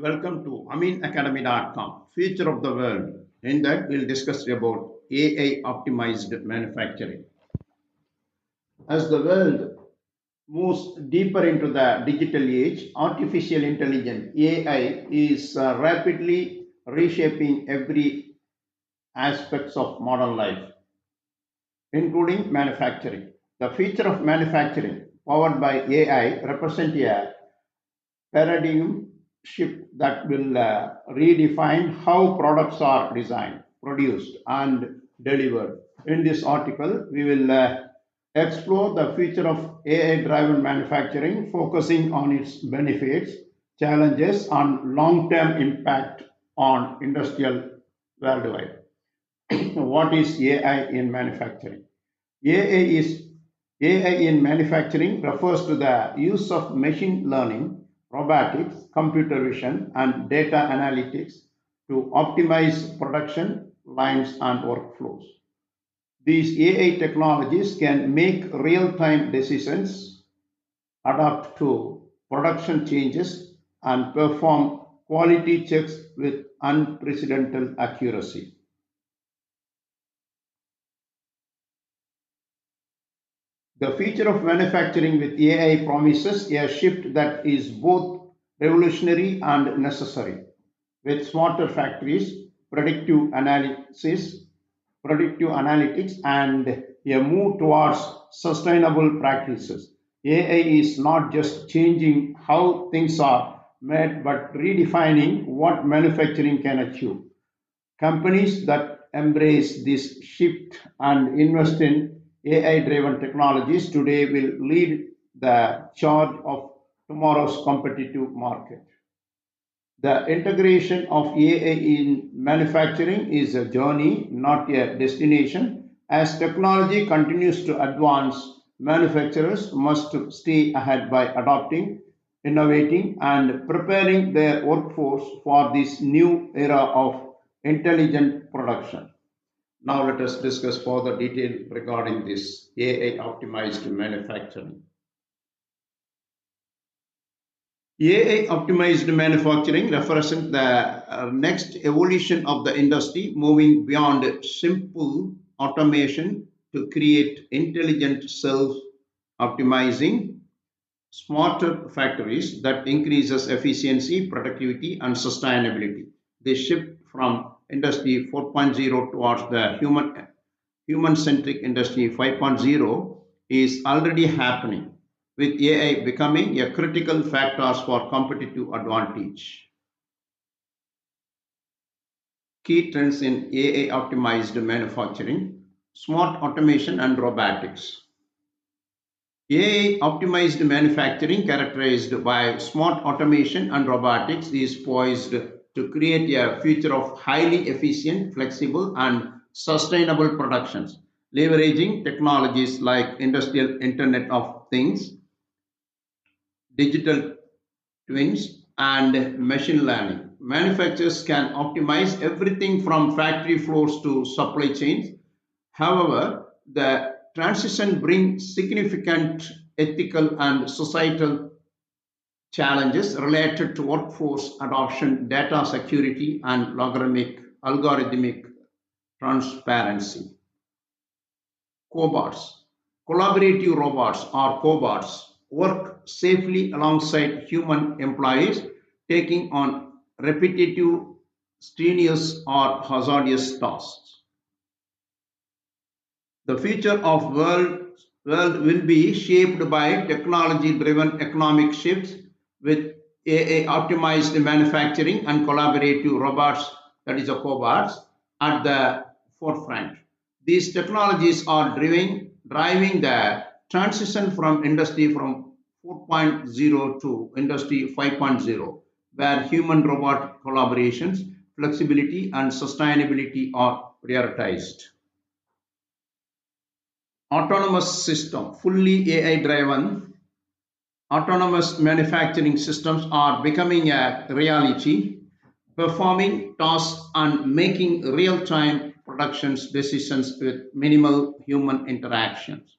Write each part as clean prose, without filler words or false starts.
Welcome to aminacademy.com, Future of the World. In that, we'll discuss about AI optimized manufacturing. As the world moves deeper into the digital age, artificial intelligence (AI) is rapidly reshaping every aspects of modern life, including manufacturing. The future of manufacturing, powered by AI, represent a paradigm shift that will redefine how products are designed, produced, and delivered. In this article, we will explore the future of AI driven manufacturing, focusing on its benefits, challenges, and long term impact on industrial worldwide. What is AI in manufacturing? AI is AI in manufacturing refers to the use of machine learning, robotics, computer vision, and data analytics to optimize production lines and workflows. These AI technologies can make real-time decisions, adapt to production changes, and perform quality checks with unprecedented accuracy. The future of manufacturing with AI promises a shift that is both revolutionary and necessary. With smarter factories, predictive analytics, and a move towards sustainable practices, AI is not just changing how things are made but redefining what manufacturing can achieve. Companies that embrace this shift and invest in AI driven technologies today will lead the charge of tomorrow's competitive market. The integration of AI in manufacturing is a journey, not a destination. As technology continues to advance, manufacturers must stay ahead by adopting, innovating, and preparing their workforce for this new era of intelligent production. Now, let us discuss further detail regarding this AI optimized manufacturing. AI optimized manufacturing represents the next evolution of the industry, moving beyond simple automation to create intelligent self optimizing smarter factories that increases efficiency, productivity, and sustainability. This shift from industry 4.0 towards the human-centric industry 5.0 is already happening, with AI becoming a critical factor for competitive advantage. Key trends in AI optimized manufacturing, smart automation and robotics. AI optimized manufacturing, characterized by smart automation and robotics, is poised to create a future of highly efficient, flexible, and sustainable productions, leveraging technologies like industrial Internet of Things, digital twins, and machine learning. Manufacturers can optimize everything from factory floors to supply chains. However, the transition brings significant ethical and societal challenges related to workforce adoption, data security, and algorithmic transparency. Cobots, collaborative robots or cobots, work safely alongside human employees, taking on repetitive, strenuous, or hazardous tasks. The future of world will be shaped by technology-driven economic shifts with AI optimized manufacturing and collaborative robots, that is a cobots, at the forefront. These technologies are driving the transition from industry from 4.0 to industry 5.0, where human robot collaborations, flexibility, and sustainability are prioritized. Autonomous system, fully AI driven autonomous manufacturing systems are becoming a reality, performing tasks and making real time production decisions with minimal human interactions.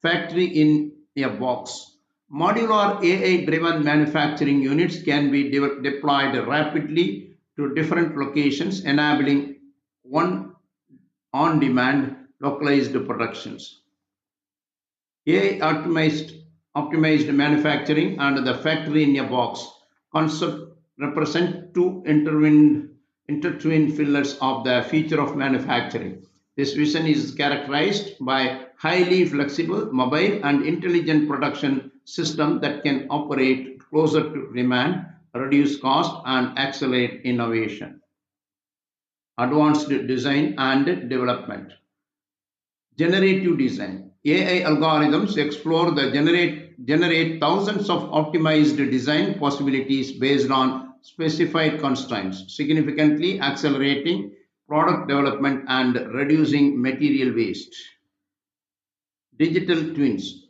Factory in a box. Modular AI-driven manufacturing units can be deployed rapidly to different locations, enabling one on-demand localized productions. AI-optimized manufacturing and the factory in a box concept represent two intertwined pillars of the future of manufacturing. This vision is characterized by highly flexible, mobile, and intelligent production system that can operate closer to demand, reduce cost, and accelerate innovation. Advanced design and development. Generative design. AI algorithms explore the generate thousands of optimized design possibilities based on specified constraints, significantly accelerating product development and reducing material waste. Digital twins.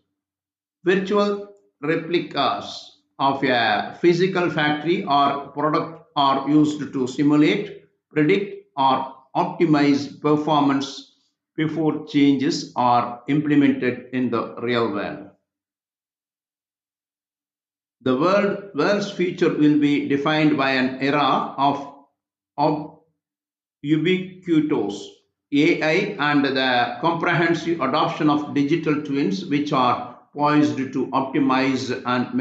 Virtual replicas of a physical factory or product are used to simulate, predict, or optimize performance before changes are implemented in the real world. The world's future will be defined by an era of ubiquitous AI and the comprehensive adoption of digital twins, which are poised to optimize and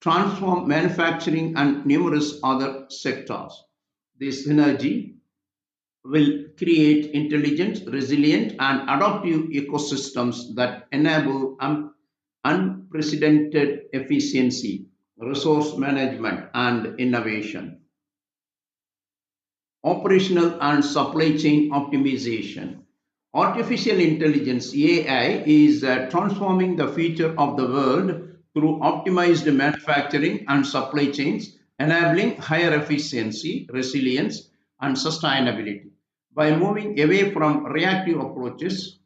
transform manufacturing and numerous other sectors. This synergy will create intelligent, resilient, and adaptive ecosystems that enable unprecedented efficiency, resource management, and innovation. Operational and supply chain optimization. Artificial intelligence (AI) is transforming the future of the world through optimized manufacturing and supply chains, enabling higher efficiency, resilience, and sustainability. By moving away from reactive approaches,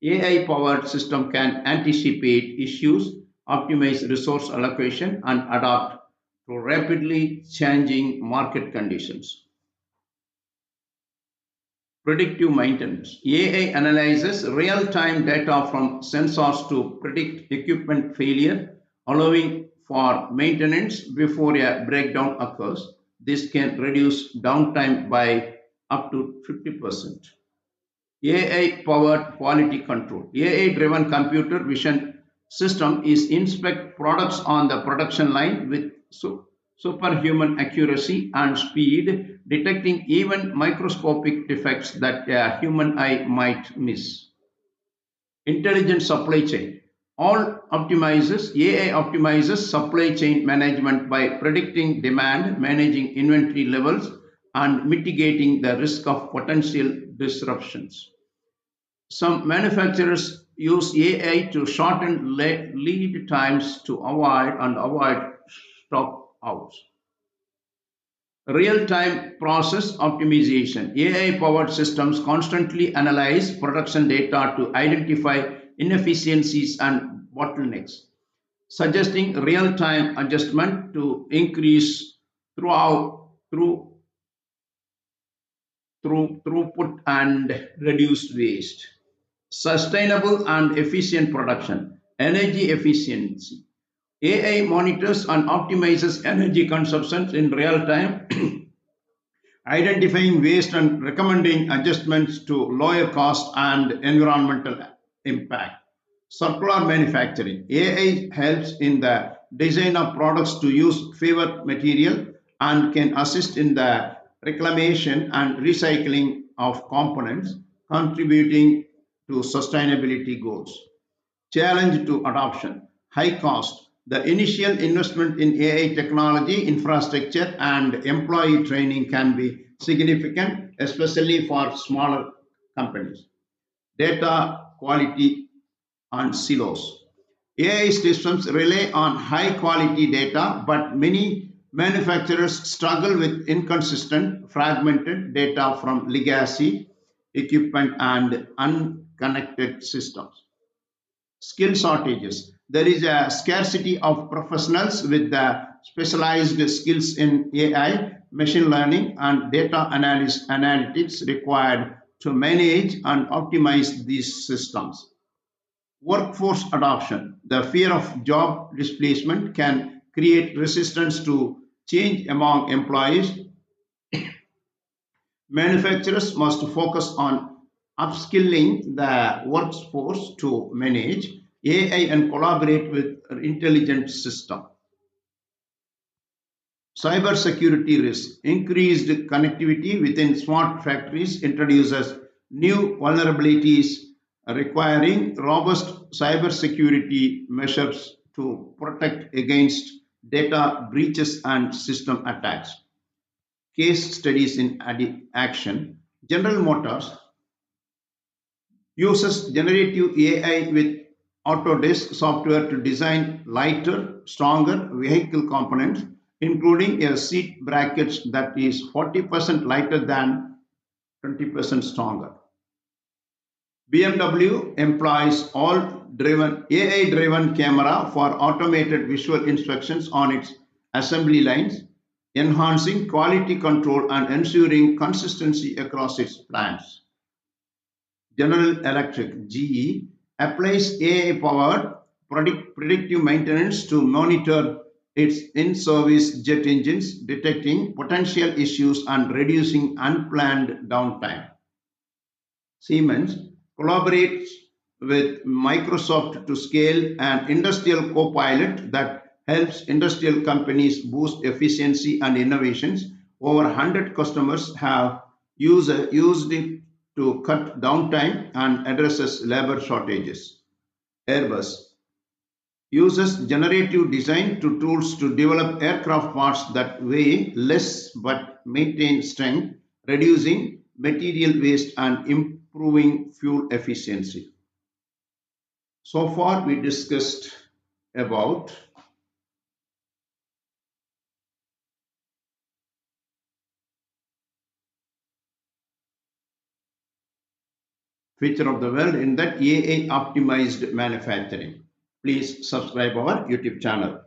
AI powered system can anticipate issues, optimize resource allocation, and adapt to rapidly changing market conditions. Predictive maintenance. AI analyzes real time data from sensors to predict equipment failure, allowing for maintenance before a breakdown occurs. This can reduce downtime by up to 50%. AI powered quality control. AI driven computer vision system is inspect products on the production line with superhuman accuracy and speed, detecting even microscopic defects that a human eye might miss. Intelligent supply chain. AI optimizes supply chain management by predicting demand, managing inventory levels, and mitigating the risk of potential disruptions. Some manufacturers use AI to shorten lead times to avoid stock outs. Real-time process optimization. AI-powered systems constantly analyze production data to identify inefficiencies and bottlenecks, suggesting real-time adjustment to increase throughout through, throughput and reduce waste. Sustainable and efficient production. Energy efficiency. AI monitors and optimizes energy consumption in real time, identifying waste and recommending adjustments to lower cost and environmental impact. Circular manufacturing. AI helps in the design of products to use fewer material and can assist in the reclamation and recycling of components, contributing to sustainability goals. Challenge to adoption. High cost. The initial investment in AI technology, infrastructure, and employee training can be significant, especially for smaller companies. Data quality and silos. AI systems rely on high quality data, but many manufacturers struggle with inconsistent, fragmented data from legacy equipment and unconnected systems. Skill shortages. There is a scarcity of professionals with the specialized skills in AI, machine learning, and data analytics required to manage and optimize these systems. Workforce adoption. The fear of job displacement can create resistance to change among employees. Manufacturers must focus on upskilling the workforce to manage AI and collaborate with intelligent system. Cybersecurity risk. Increased connectivity within smart factories introduces new vulnerabilities requiring robust cybersecurity measures to protect against data breaches and system attacks. Case studies in action. General Motors uses generative AI with Autodesk software to design lighter, stronger vehicle components, including a seat bracket that is 40% lighter than 20% stronger. BMW employs all driven AI driven camera for automated visual inspections on its assembly lines, enhancing quality control and ensuring consistency across its plants. General Electric (GE) applies AI-powered predictive maintenance to monitor its in-service jet engines, detecting potential issues and reducing unplanned downtime. Siemens collaborates with Microsoft to scale an industrial co-pilot that helps industrial companies boost efficiency and innovations. Over 100 customers have used it to cut downtime and addresses labor shortages. Airbus uses generative design to tools to develop aircraft parts that weigh less but maintain strength, reducing material waste and improving fuel efficiency. So far, we discussed about future of the world in that AI optimized manufacturing. Please subscribe our YouTube channel.